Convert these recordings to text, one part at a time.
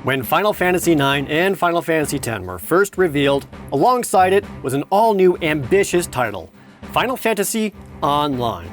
When Final Fantasy IX and Final Fantasy X were first revealed, alongside it was an all-new ambitious title, Final Fantasy Online.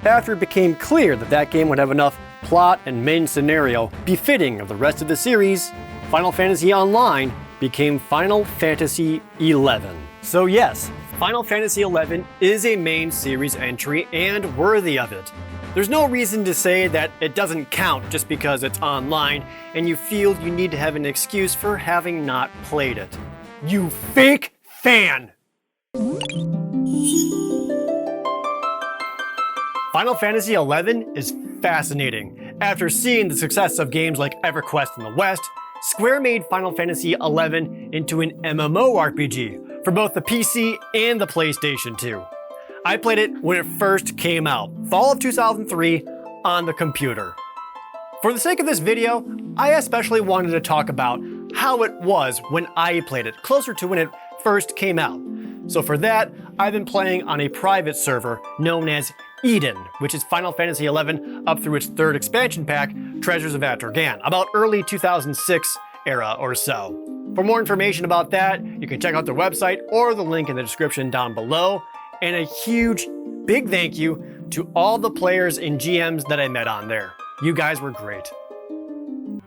After it became clear that that game would have enough plot and main scenario befitting of the rest of the series, Final Fantasy Online became Final Fantasy XI. So yes, Final Fantasy XI is a main series entry and worthy of it. There's no reason to say that it doesn't count just because it's online and you feel you need to have an excuse for having not played it. You fake fan! Final Fantasy XI is fascinating. After seeing the success of games like EverQuest in the West, Square made Final Fantasy XI into an MMORPG for both the PC and the PlayStation 2. I played it when it first came out, fall of 2003, on the computer. For the sake of this video, I especially wanted to talk about how it was when I played it, closer to when it first came out. So for that, I've been playing on a private server known as Eden, which is Final Fantasy XI up through its third expansion pack, Treasures of Atragan, about early 2006 era or so. For more information about that, you can check out their website or the link in the description down below. And a huge, big thank you to all the players and GMs that I met on there. You guys were great.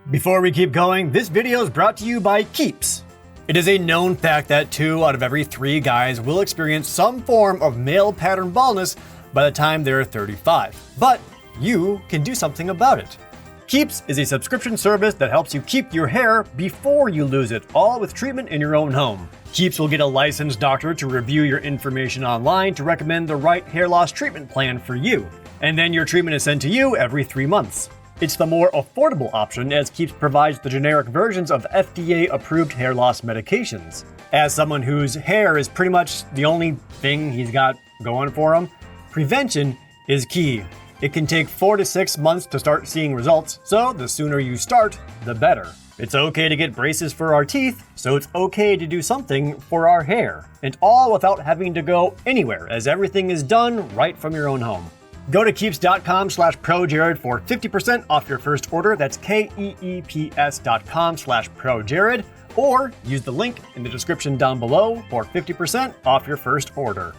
Before we keep going, this video is brought to you by Keeps. It is a known fact that 2 out of every 3 guys will experience some form of male pattern baldness by the time they're 35. But you can do something about it. Keeps is a subscription service that helps you keep your hair before you lose it, all with treatment in your own home. Keeps will get a licensed doctor to review your information online to recommend the right hair loss treatment plan for you. And then your treatment is sent to you every 3 months. It's the more affordable option as Keeps provides the generic versions of FDA-approved hair loss medications. As someone whose hair is pretty much the only thing he's got going for him, prevention is key. It can take 4 to 6 months to start seeing results, so the sooner you start, the better. It's okay to get braces for our teeth, so it's okay to do something for our hair. And all without having to go anywhere, as everything is done right from your own home. Go to keeps.com/ProJared for 50% off your first order. That's keeps.com/ProJared. Or use the link in the description down below for 50% off your first order.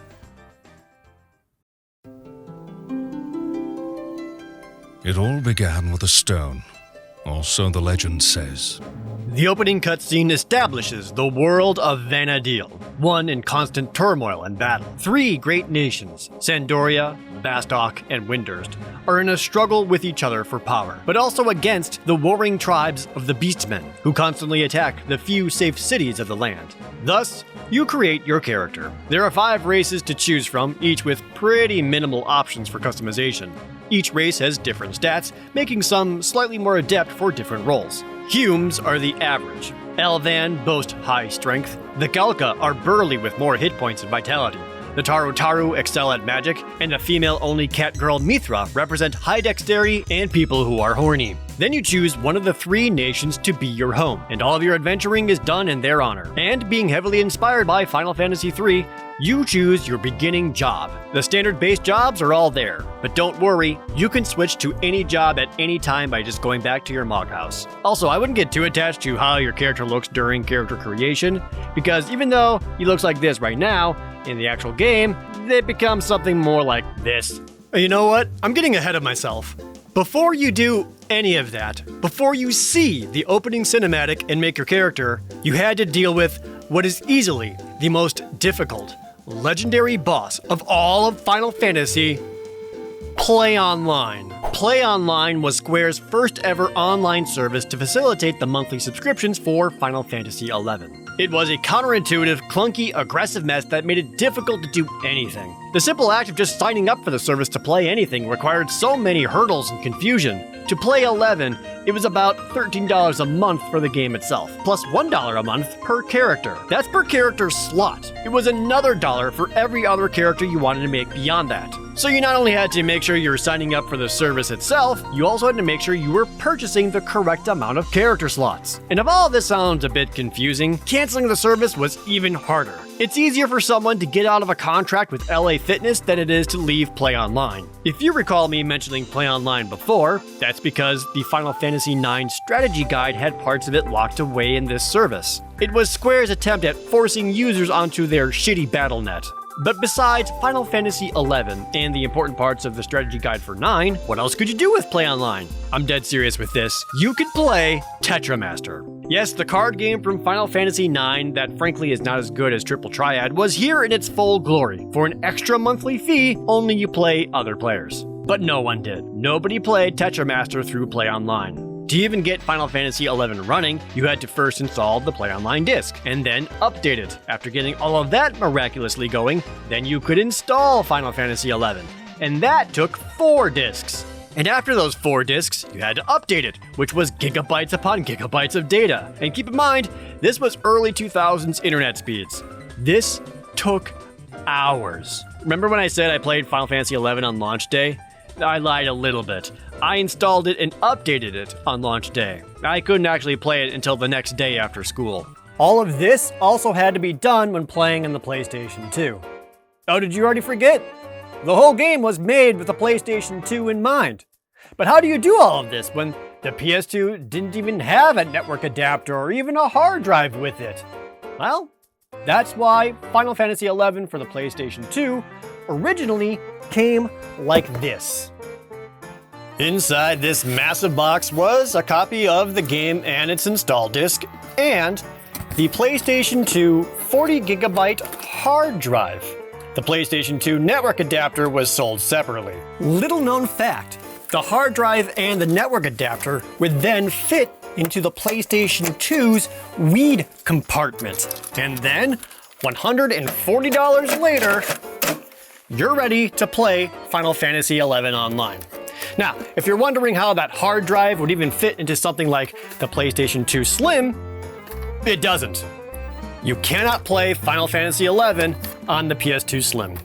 It all began with a stone, or so the legend says. The opening cutscene establishes the world of Vana'diel, one in constant turmoil and battle. 3 great nations, Sandoria, Bastok, and Windurst, are in a struggle with each other for power, but also against the warring tribes of the Beastmen, who constantly attack the few safe cities of the land. Thus, you create your character. There are 5 races to choose from, each with pretty minimal options for customization. Each race has different stats, making some slightly more adept for different roles. Humes are the average. Elvan boast high strength. The Galka are burly with more hit points and vitality. The Taru excel at magic, and the female-only cat girl Mithra represent high dexterity and people who are horny. Then you choose one of the 3 nations to be your home, and all of your adventuring is done in their honor. And being heavily inspired by Final Fantasy III, you choose your beginning job. The standard base jobs are all there, but don't worry, you can switch to any job at any time by just going back to your Mog House. Also, I wouldn't get too attached to how your character looks during character creation, because even though he looks like this right now, in the actual game, it becomes something more like this. You know what? I'm getting ahead of myself. Before you do any of that, before you see the opening cinematic and make your character, you had to deal with what is easily the most difficult, legendary boss of all of Final Fantasy, Play Online. Play Online was Square's first ever online service to facilitate the monthly subscriptions for Final Fantasy XI. It was a counterintuitive, clunky, aggressive mess that made it difficult to do anything. The simple act of just signing up for the service to play anything required so many hurdles and confusion. To play 11, it was about $13 a month for the game itself, plus $1 a month per character. That's per character slot. It was another $1 for every other character you wanted to make beyond that. So you not only had to make sure you were signing up for the service itself, you also had to make sure you were purchasing the correct amount of character slots. And if all this sounds a bit confusing, canceling the service was even harder. It's easier for someone to get out of a contract with LA Fitness than it is to leave Play Online. If you recall me mentioning Play Online before, that's because the Final Fantasy IX strategy guide had parts of it locked away in this service. It was Square's attempt at forcing users onto their shitty BattleNet. But besides Final Fantasy XI and the important parts of the strategy guide for 9, what else could you do with Play Online? I'm dead serious with this. You could play Tetramaster. Yes, the card game from Final Fantasy IX that frankly is not as good as Triple Triad was here in its full glory. For an extra monthly fee, only you play other players. But no one did. Nobody played Tetramaster through Play Online. To even get Final Fantasy XI running, you had to first install the Play Online disc, and then update it. After getting all of that miraculously going, then you could install Final Fantasy XI. And that took 4 discs. And after those 4 discs, you had to update it, which was gigabytes upon gigabytes of data. And keep in mind, this was early 2000s internet speeds. This took hours. Remember when I said I played Final Fantasy XI on launch day? I lied a little bit. I installed it and updated it on launch day. I couldn't actually play it until the next day after school. All of this also had to be done when playing on the PlayStation 2. Oh, did you already forget? The whole game was made with the PlayStation 2 in mind. But how do you do all of this when the PS2 didn't even have a network adapter or even a hard drive with it? Well, that's why Final Fantasy XI for the PlayStation 2 originally came like this. Inside this massive box was a copy of the game and its install disc, and the PlayStation 2 40GB hard drive. The PlayStation 2 network adapter was sold separately. Little known fact, the hard drive and the network adapter would then fit into the PlayStation 2's weed compartment. And then, $140 later, you're ready to play Final Fantasy XI Online. Now, if you're wondering how that hard drive would even fit into something like the PlayStation 2 Slim, it doesn't. You cannot play Final Fantasy XI on the PS2 Slim.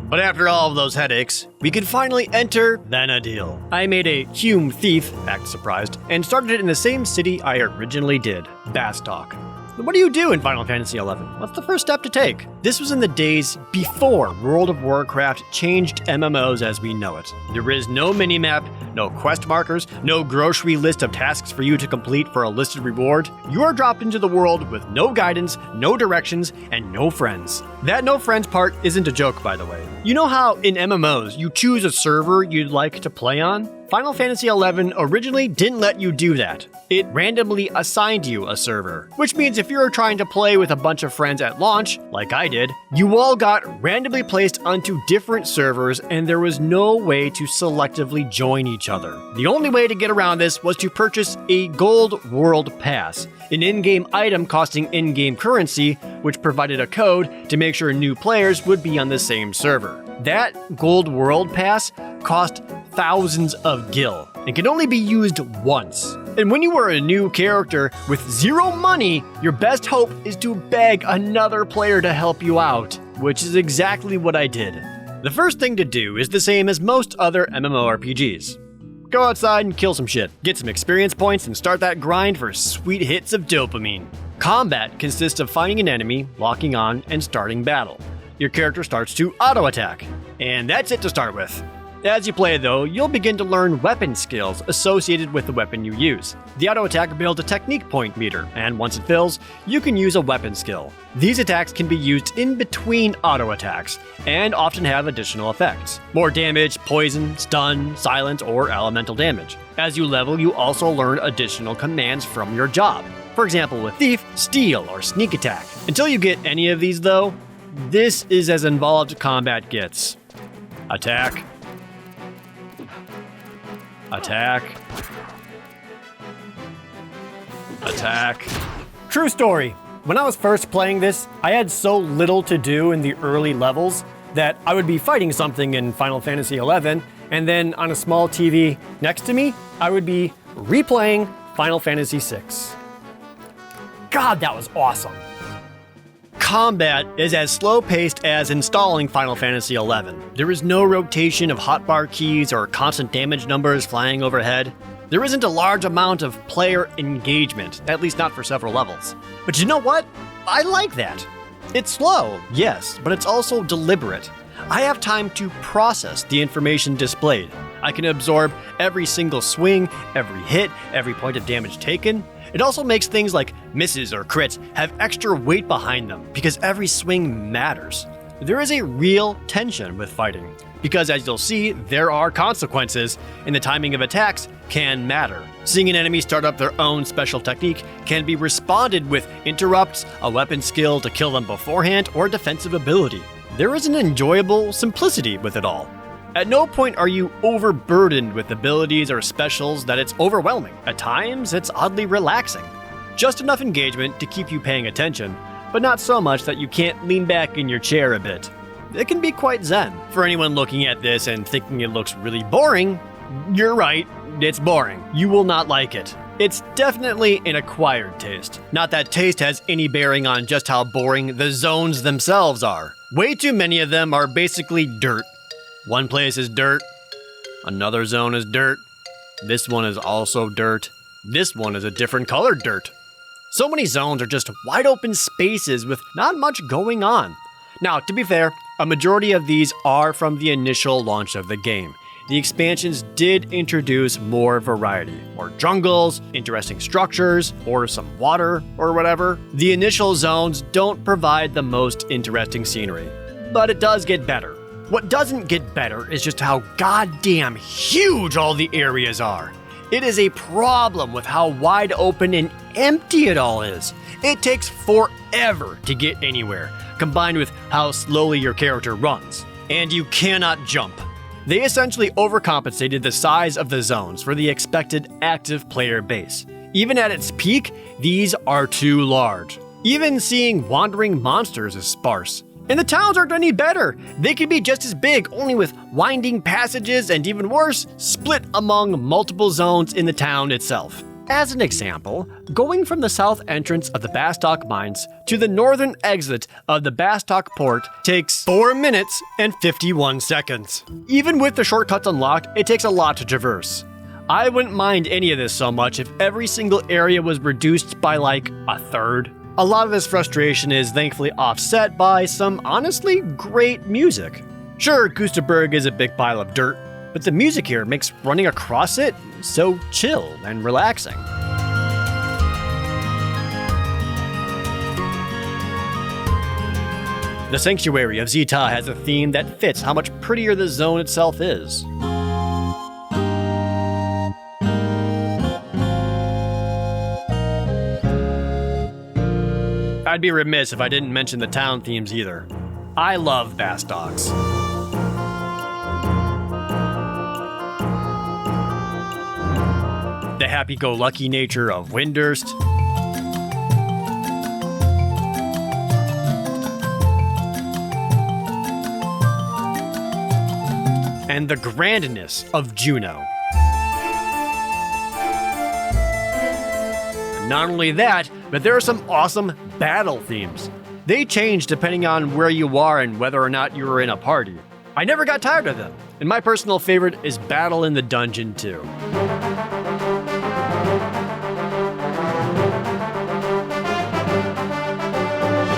But after all of those headaches, we could finally enter Vana'diel. I made a Hume Thief, act surprised, and started it in the same city I originally did, Bastok. What do you do in Final Fantasy XI? What's the first step to take? This was in the days before World of Warcraft changed MMOs as we know it. There is no minimap, no quest markers, no grocery list of tasks for you to complete for a listed reward. You are dropped into the world with no guidance, no directions, and no friends. That no friends part isn't a joke, by the way. You know how in MMOs you choose a server you'd like to play on? Final Fantasy XI originally didn't let you do that. It randomly assigned you a server, which means if you were trying to play with a bunch of friends at launch, like I did, you all got randomly placed onto different servers and there was no way to selectively join each other. The only way to get around this was to purchase a Gold World Pass, an in-game item costing in-game currency, which provided a code to make sure new players would be on the same server. That Gold World Pass cost thousands of gil and can only be used once. And when you are a new character with zero money, your best hope is to beg another player to help you out, which is exactly what I did. The first thing to do is the same as most other MMORPGs. Go outside and kill some shit, get some experience points, and start that grind for sweet hits of dopamine. Combat consists of finding an enemy, locking on, and starting battle. Your character starts to auto-attack, and that's it to start with. As you play though, you'll begin to learn weapon skills associated with the weapon you use. The auto-attack builds a technique point meter, and once it fills, you can use a weapon skill. These attacks can be used in between auto-attacks, and often have additional effects. More damage, poison, stun, silence, or elemental damage. As you level, you also learn additional commands from your job. For example, with Thief, Steal, or Sneak Attack. Until you get any of these though, this is as involved combat gets. Attack. Attack. Attack. True story. When I was first playing this, I had so little to do in the early levels that I would be fighting something in Final Fantasy XI, and then on a small TV next to me, I would be replaying Final Fantasy VI. God, that was awesome. combat is as slow-paced as installing Final Fantasy XI. There is no rotation of hotbar keys or constant damage numbers flying overhead. There isn't a large amount of player engagement, at least not for several levels. But you know what? I like that. It's slow, yes, but it's also deliberate. I have time to process the information displayed. I can absorb every single swing, every hit, every point of damage taken. It also makes things like misses or crits have extra weight behind them because every swing matters. There is a real tension with fighting because, as you'll see, there are consequences, and the timing of attacks can matter. Seeing an enemy start up their own special technique can be responded with interrupts, a weapon skill to kill them beforehand, or defensive ability. There is an enjoyable simplicity with it all. At no point are you overburdened with abilities or specials that it's overwhelming. At times, it's oddly relaxing. Just enough engagement to keep you paying attention, but not so much that you can't lean back in your chair a bit. It can be quite zen. For anyone looking at this and thinking it looks really boring, you're right, it's boring. You will not like it. It's definitely an acquired taste. Not that taste has any bearing on just how boring the zones themselves are. Way too many of them are basically dirt. One place is dirt, another zone is dirt, this one is also dirt, this one is a different colored dirt. So many zones are just wide open spaces with not much going on. Now, to be fair, a majority of these are from the initial launch of the game. The expansions did introduce more variety, more jungles, interesting structures, or some water, or whatever. The initial zones don't provide the most interesting scenery, but it does get better. What doesn't get better is just how goddamn huge all the areas are. It is a problem with how wide open and empty it all is. It takes forever to get anywhere, combined with how slowly your character runs. And you cannot jump. They essentially overcompensated the size of the zones for the expected active player base. Even at its peak, these are too large. Even seeing wandering monsters is sparse. And the towns aren't any better. They can be just as big, only with winding passages and, even worse, split among multiple zones in the town itself. As an example, going from the south entrance of the Bastok mines to the northern exit of the Bastok port takes 4 minutes and 51 seconds. Even with the shortcuts unlocked, it takes a lot to traverse. I wouldn't mind any of this so much if every single area was reduced by like a third. A lot of this frustration is thankfully offset by some honestly great music. Sure, Gustaberg is a big pile of dirt, but the music here makes running across it so chill and relaxing. The Sanctuary of Zeta has a theme that fits how much prettier the zone itself is. I'd be remiss if I didn't mention the town themes either. I love Bastoks. The happy-go-lucky nature of Windurst, and the grandness of Juneau. Not only that, but there are some awesome battle themes. They change depending on where you are and whether or not you are in a party. I never got tired of them, and my personal favorite is Battle in the Dungeon 2.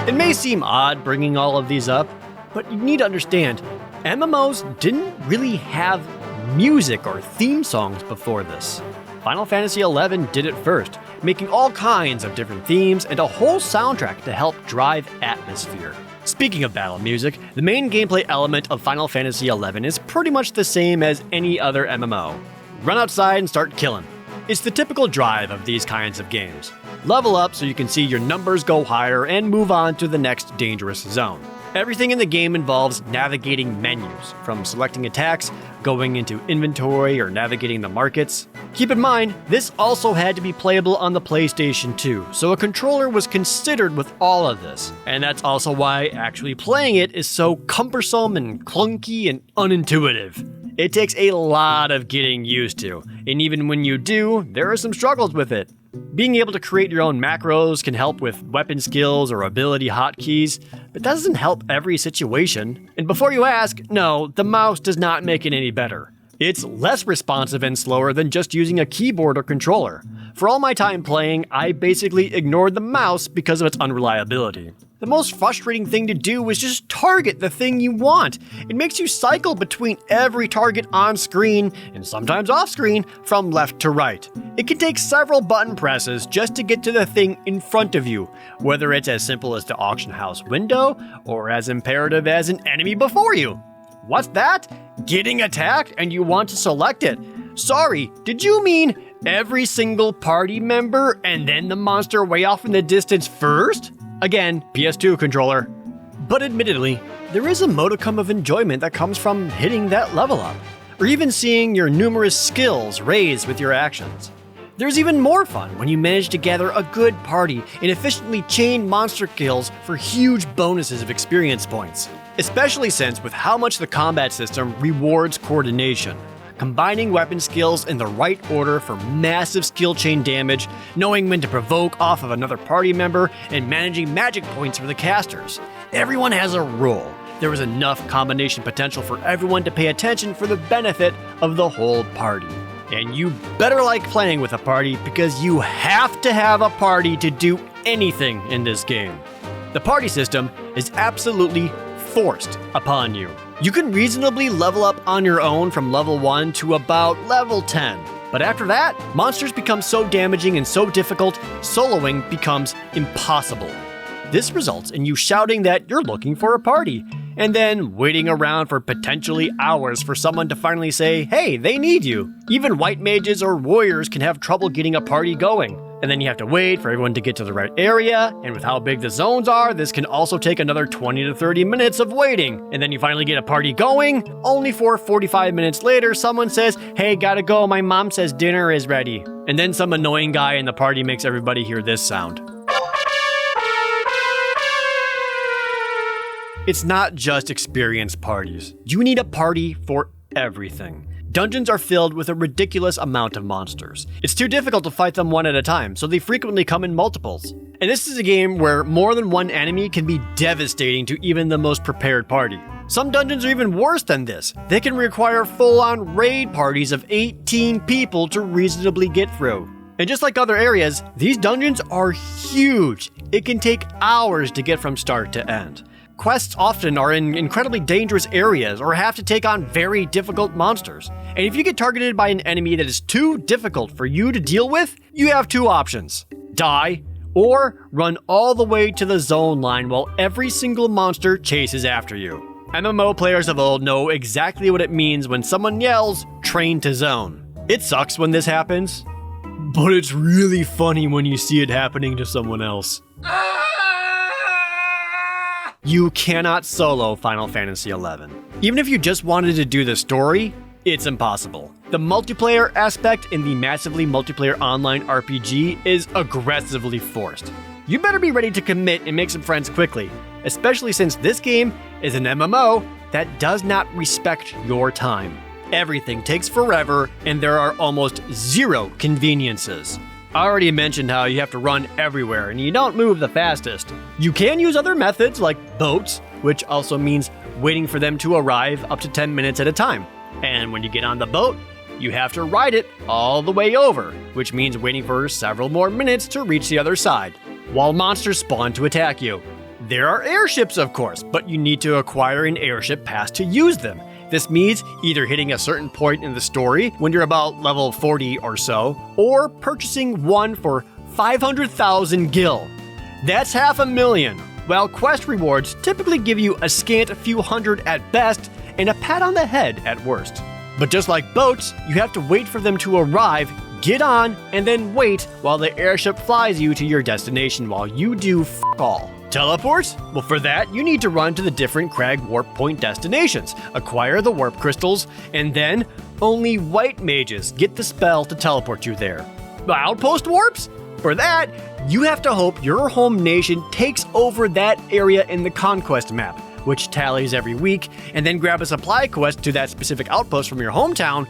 It may seem odd bringing all of these up, but you need to understand, MMOs didn't really have music or theme songs before this. Final Fantasy XI did it first, making all kinds of different themes and a whole soundtrack to help drive atmosphere. Speaking of battle music, the main gameplay element of Final Fantasy XI is pretty much the same as any other MMO. Run outside and start killing. It's the typical drive of these kinds of games. Level up so you can see your numbers go higher and move on to the next dangerous zone. Everything in the game involves navigating menus, from selecting attacks, going into inventory, or navigating the markets. Keep in mind, this also had to be playable on the PlayStation 2, so a controller was considered with all of this. And that's also why actually playing it is so cumbersome and clunky and unintuitive. It takes a lot of getting used to, and even when you do, there are some struggles with it. Being able to create your own macros can help with weapon skills or ability hotkeys, but that doesn't help every situation. And before you ask, no, the mouse does not make it any better. It's less responsive and slower than just using a keyboard or controller. For all my time playing, I basically ignored the mouse because of its unreliability. The most frustrating thing to do is just target the thing you want. It makes you cycle between every target on screen, and sometimes off screen, from left to right. It can take several button presses just to get to the thing in front of you, whether it's as simple as the auction house window, or as imperative as an enemy before you. What's that? Getting attacked and you want to select it? Sorry, did you mean every single party member and then the monster way off in the distance first? Again, PS2 controller. But admittedly, there is a modicum of enjoyment that comes from hitting that level up, or even seeing your numerous skills raised with your actions. There's even more fun when you manage to gather a good party and efficiently chain monster kills for huge bonuses of experience points. Especially since with how much the combat system rewards coordination. Combining weapon skills in the right order for massive skill chain damage, knowing when to provoke off of another party member, and managing magic points for the casters. Everyone has a role. There is enough combination potential for everyone to pay attention for the benefit of the whole party. And you better like playing with a party because you have to have a party to do anything in this game. The party system is absolutely forced upon you. You can reasonably level up on your own from level 1 to about level 10. But after that, monsters become so damaging and so difficult, soloing becomes impossible. This results in you shouting that you're looking for a party, and then waiting around for potentially hours for someone to finally say, hey, they need you. Even white mages or warriors can have trouble getting a party going. And then you have to wait for everyone to get to the right area, and with how big the zones are, this can also take another 20 to 30 minutes of waiting. And then you finally get a party going, only for 45 minutes later, someone says, hey, gotta go, my mom says dinner is ready. And then some annoying guy in the party makes everybody hear this sound. It's not just experience parties. You need a party for everything. Dungeons are filled with a ridiculous amount of monsters. It's too difficult to fight them one at a time, so they frequently come in multiples. And this is a game where more than one enemy can be devastating to even the most prepared party. Some dungeons are even worse than this. They can require full-on raid parties of 18 people to reasonably get through. And just like other areas, these dungeons are huge. It can take hours to get from start to end. Quests often are in incredibly dangerous areas or have to take on very difficult monsters. And if you get targeted by an enemy that is too difficult for you to deal with, you have two options. Die, or run all the way to the zone line while every single monster chases after you. MMO players of old know exactly what it means when someone yells, train to zone. It sucks when this happens, but it's really funny when you see it happening to someone else. You cannot solo Final Fantasy XI. Even if you just wanted to do the story, it's impossible. The multiplayer aspect in the massively multiplayer online RPG is aggressively forced. You better be ready to commit and make some friends quickly, especially since this game is an MMO that does not respect your time. Everything takes forever, and there are almost zero conveniences. I already mentioned how you have to run everywhere and you don't move the fastest. You can use other methods like boats, which also means waiting for them to arrive up to 10 minutes at a time. And when you get on the boat, you have to ride it all the way over, which means waiting for several more minutes to reach the other side, while monsters spawn to attack you. There are airships, of course, but you need to acquire an airship pass to use them. This means either hitting a certain point in the story when you're about level 40 or so, or purchasing one for 500,000 gil. That's $500,000, while quest rewards typically give you a scant few hundred at best and a pat on the head at worst. But just like boats, you have to wait for them to arrive, get on, and then wait while the airship flies you to your destination while you do f*** all. Teleports? Well, for that, you need to run to the different Crag Warp Point destinations, acquire the warp crystals, and then only white mages get the spell to teleport you there. Outpost Warps? For that, you have to hope your home nation takes over that area in the conquest map, which tallies every week, and then grab a supply quest to that specific outpost from your hometown,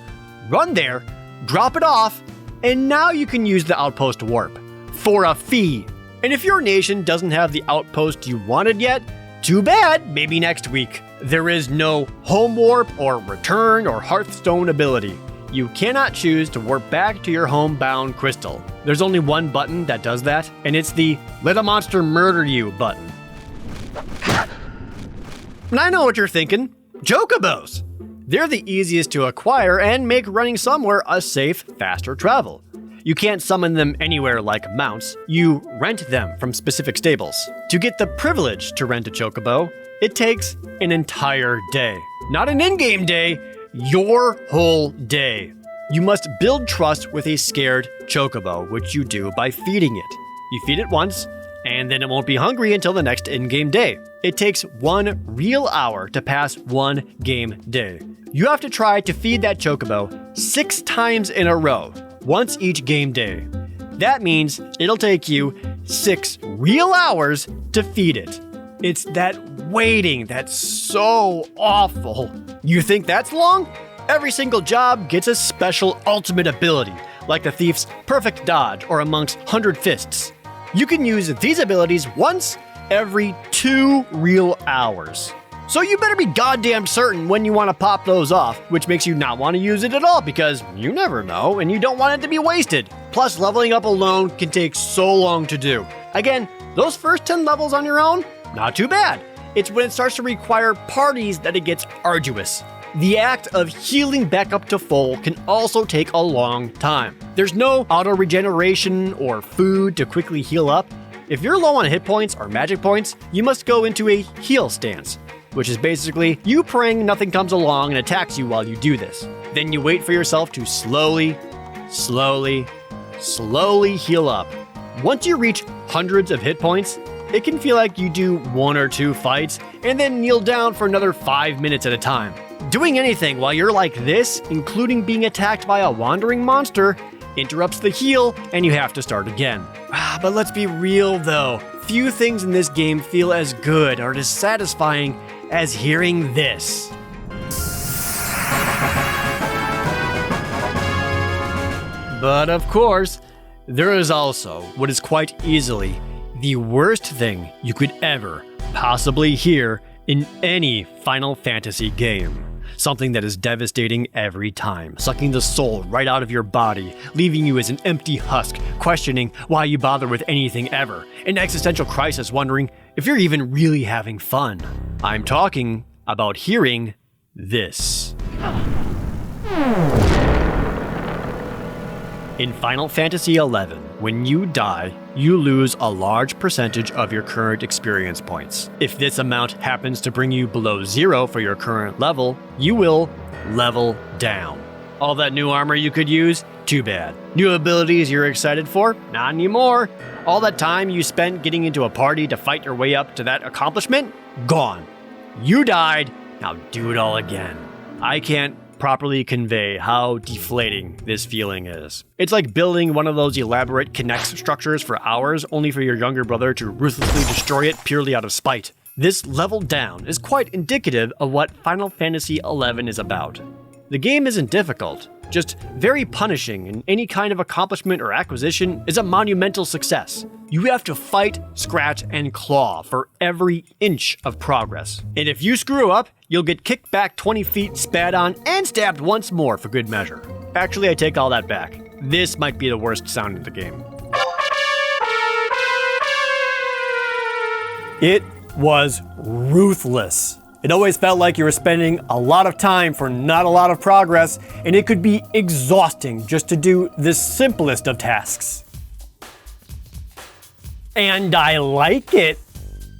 run there, drop it off, and now you can use the Outpost Warp for a fee. And if your nation doesn't have the outpost you wanted yet, too bad, maybe next week. There is no home warp or return or Hearthstone ability. You cannot choose to warp back to your homebound crystal. There's only one button that does that, and it's the Let a Monster Murder You button. And I know what you're thinking. Chocobos! They're the easiest to acquire and make running somewhere a safe, faster travel. You can't summon them anywhere like mounts, you rent them from specific stables. To get the privilege to rent a chocobo, it takes an entire day. Not an in-game day, your whole day. You must build trust with a scared chocobo, which you do by feeding it. You feed it once, and then it won't be hungry until the next in-game day. It takes 1 real hour to pass 1 game day. You have to try to feed that chocobo 6 times in a row, once each game day. That means it'll take you 6 real hours to feed it. It's that waiting that's so awful. You think that's long? Every single job gets a special ultimate ability, like the thief's perfect dodge or a monk's 100 fists. You can use these abilities once every 2 real hours. So you better be goddamn certain when you want to pop those off, which makes you not want to use it at all because you never know and you don't want it to be wasted. Plus, leveling up alone can take so long to do. Again, those first 10 levels on your own, not too bad. It's when it starts to require parties that it gets arduous. The act of healing back up to full can also take a long time. There's no auto regeneration or food to quickly heal up. If you're low on hit points or magic points, you must go into a heal stance, which is basically you praying nothing comes along and attacks you while you do this. Then you wait for yourself to slowly heal up. Once you reach hundreds of hit points, it can feel like you do 1 or 2 fights and then kneel down for another 5 minutes at a time. Doing anything while you're like this, including being attacked by a wandering monster, interrupts the heal and you have to start again. But let's be real though, few things in this game feel as good or as satisfying as hearing this. But of course, there is also what is quite easily the worst thing you could ever possibly hear in any Final Fantasy game. Something that is devastating every time, sucking the soul right out of your body, leaving you as an empty husk, questioning why you bother with anything ever, an existential crisis wondering if you're even really having fun. I'm talking about hearing this. In Final Fantasy XI, when you die, you lose a large percentage of your current experience points. If this amount happens to bring you below 0 for your current level, you will level down. All that new armor you could use? Too bad. New abilities you're excited for? Not anymore. All that time you spent getting into a party to fight your way up to that accomplishment? Gone. You died, now do it all again. I can't properly convey how deflating this feeling is. It's like building one of those elaborate Kinect structures for hours only for your younger brother to ruthlessly destroy it purely out of spite. This level down is quite indicative of what Final Fantasy XI is about. The game isn't difficult, just very punishing, and any kind of accomplishment or acquisition is a monumental success. You have to fight, scratch, and claw for every inch of progress. And if you screw up, you'll get kicked back 20 feet, spat on, and stabbed once more for good measure. Actually, I take all that back. This might be the worst sound in the game. It was ruthless. It always felt like you were spending a lot of time for not a lot of progress, and it could be exhausting just to do the simplest of tasks. And I like it.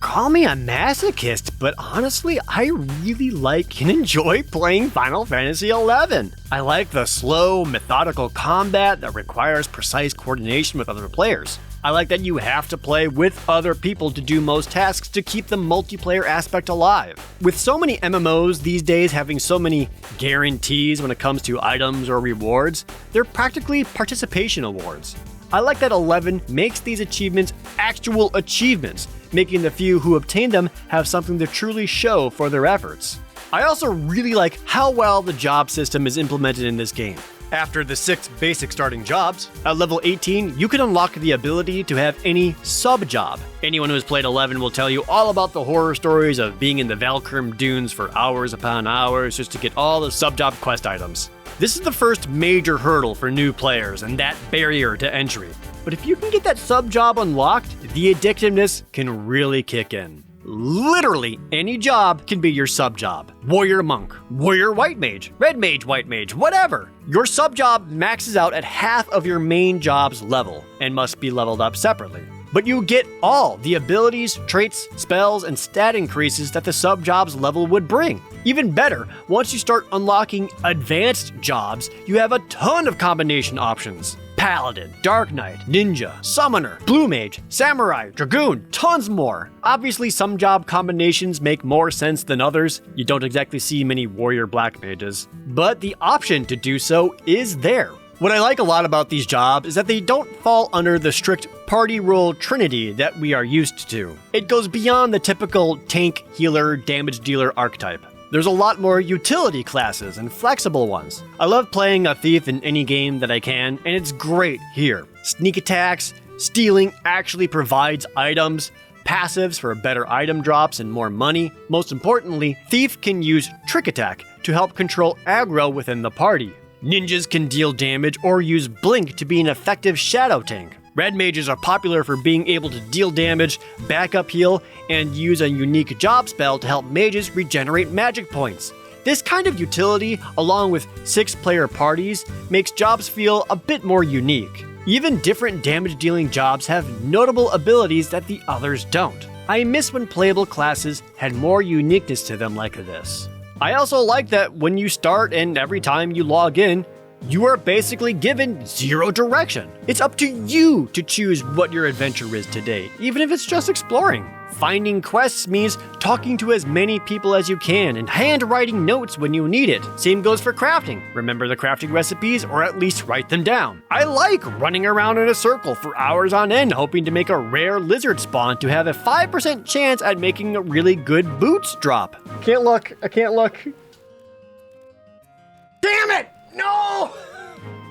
Call me a masochist, but honestly, I really like and enjoy playing Final Fantasy XI. I like the slow, methodical combat that requires precise coordination with other players. I like that you have to play with other people to do most tasks to keep the multiplayer aspect alive. With so many MMOs these days having so many guarantees when it comes to items or rewards, they're practically participation awards. I like that 11 makes these achievements actual achievements, making the few who obtain them have something to truly show for their efforts. I also really like how well the job system is implemented in this game. After the 6 basic starting jobs, at level 18, you can unlock the ability to have any sub-job. Anyone who has played 11 will tell you all about the horror stories of being in the Valkyrie dunes for hours upon hours just to get all the sub-job quest items. This is the first major hurdle for new players and that barrier to entry. But if you can get that sub-job unlocked, the addictiveness can really kick in. Literally any job can be your sub-job. Warrior Monk, Warrior White Mage, Red Mage, White Mage, whatever. Your sub-job maxes out at half of your main job's level and must be leveled up separately. But you get all the abilities, traits, spells, and stat increases that the sub-job's level would bring. Even better, once you start unlocking advanced jobs, you have a ton of combination options. Paladin, Dark Knight, Ninja, Summoner, Blue Mage, Samurai, Dragoon, tons more. Obviously, some job combinations make more sense than others. You don't exactly see many Warrior Black Mages, but the option to do so is there. What I like a lot about these jobs is that they don't fall under the strict party role trinity that we are used to. It goes beyond the typical tank, healer, damage dealer archetype. There's a lot more utility classes and flexible ones. I love playing a thief in any game that I can, and it's great here. Sneak attacks, stealing actually provides items, passives for better item drops and more money. Most importantly, Thief can use Trick Attack to help control aggro within the party. Ninjas can deal damage or use Blink to be an effective shadow tank. Red Mages are popular for being able to deal damage, backup heal, and use a unique job spell to help mages regenerate magic points. This kind of utility, along with 6-player parties, makes jobs feel a bit more unique. Even different damage-dealing jobs have notable abilities that the others don't. I miss when playable classes had more uniqueness to them like this. I also like that when you start and every time you log in, you are basically given 0 direction. It's up to you to choose what your adventure is today, even if it's just exploring. Finding quests means talking to as many people as you can and handwriting notes when you need it. Same goes for crafting. Remember the crafting recipes or at least write them down. I like running around in a circle for hours on end hoping to make a rare lizard spawn to have a 5% chance at making a really good boots drop. Can't look. I can't look. Damn it! No!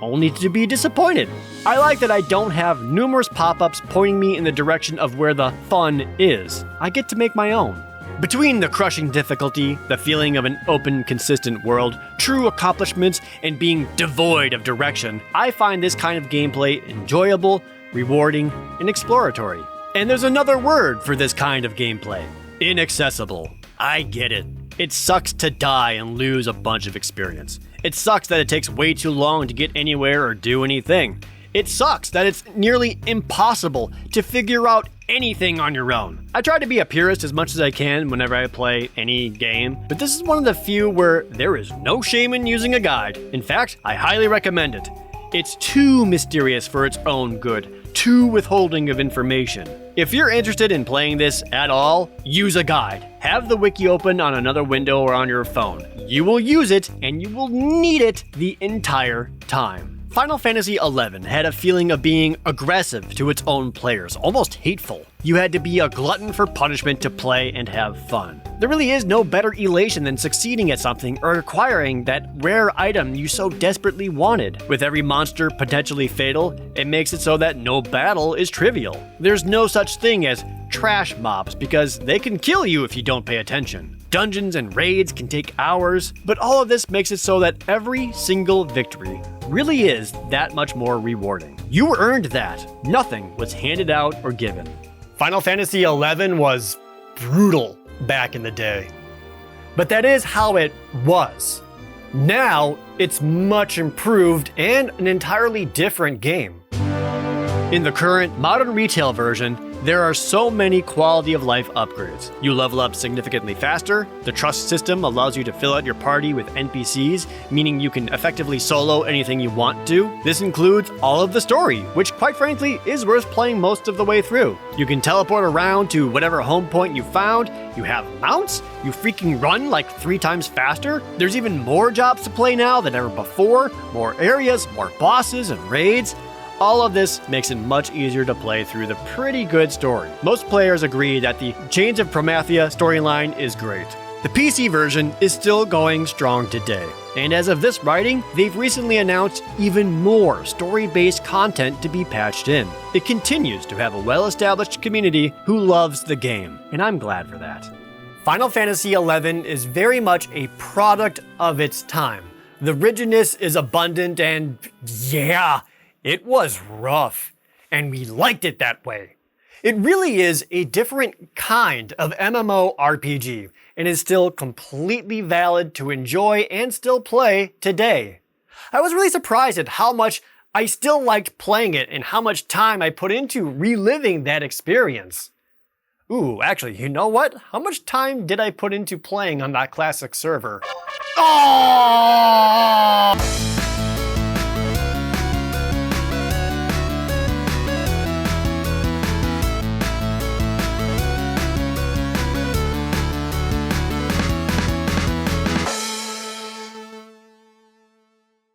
Only to be disappointed. I like that I don't have numerous pop-ups pointing me in the direction of where the fun is. I get to make my own. Between the crushing difficulty, the feeling of an open, consistent world, true accomplishments, and being devoid of direction, I find this kind of gameplay enjoyable, rewarding, and exploratory. And there's another word for this kind of gameplay. Inaccessible. I get it. It sucks to die and lose a bunch of experience. It sucks that it takes way too long to get anywhere or do anything. It sucks that it's nearly impossible to figure out anything on your own. I try to be a purist as much as I can whenever I play any game, but this is one of the few where there is no shame in using a guide. In fact, I highly recommend it. It's too mysterious for its own good, too withholding of information. If you're interested in playing this at all, use a guide. Have the wiki open on another window or on your phone. You will use it, and you will need it the entire time. Final Fantasy XI had a feeling of being aggressive to its own players, almost hateful. You had to be a glutton for punishment to play and have fun. There really is no better elation than succeeding at something or acquiring that rare item you so desperately wanted. With every monster potentially fatal, it makes it so that no battle is trivial. There's no such thing as trash mobs because they can kill you if you don't pay attention. Dungeons and raids can take hours, but all of this makes it so that every single victory really is that much more rewarding. You earned that. Nothing was handed out or given. Final Fantasy XI was brutal back in the day. But that is how it was. Now, it's much improved and an entirely different game. In the current modern retail version, there are so many quality of life upgrades. You level up significantly faster, the trust system allows you to fill out your party with NPCs, meaning you can effectively solo anything you want to. This includes all of the story, which quite frankly is worth playing most of the way through. You can teleport around to whatever home point you found, you have mounts, you freaking run like 3 times faster. There's even more jobs to play now than ever before, more areas, more bosses and raids. All of this makes it much easier to play through the pretty good story. Most players agree that the Chains of Promathia storyline is great. The PC version is still going strong today, and as of this writing, they've recently announced even more story-based content to be patched in. It continues to have a well-established community who loves the game, and I'm glad for that. Final Fantasy XI is very much a product of its time. The rigidness is abundant and yeah, it was rough. And we liked it that way. It really is a different kind of MMORPG and is still completely valid to enjoy and still play today. I was really surprised at how much I still liked playing it and how much time I put into reliving that experience. Ooh, actually, you know what? How much time did I put into playing on that classic server? Oh!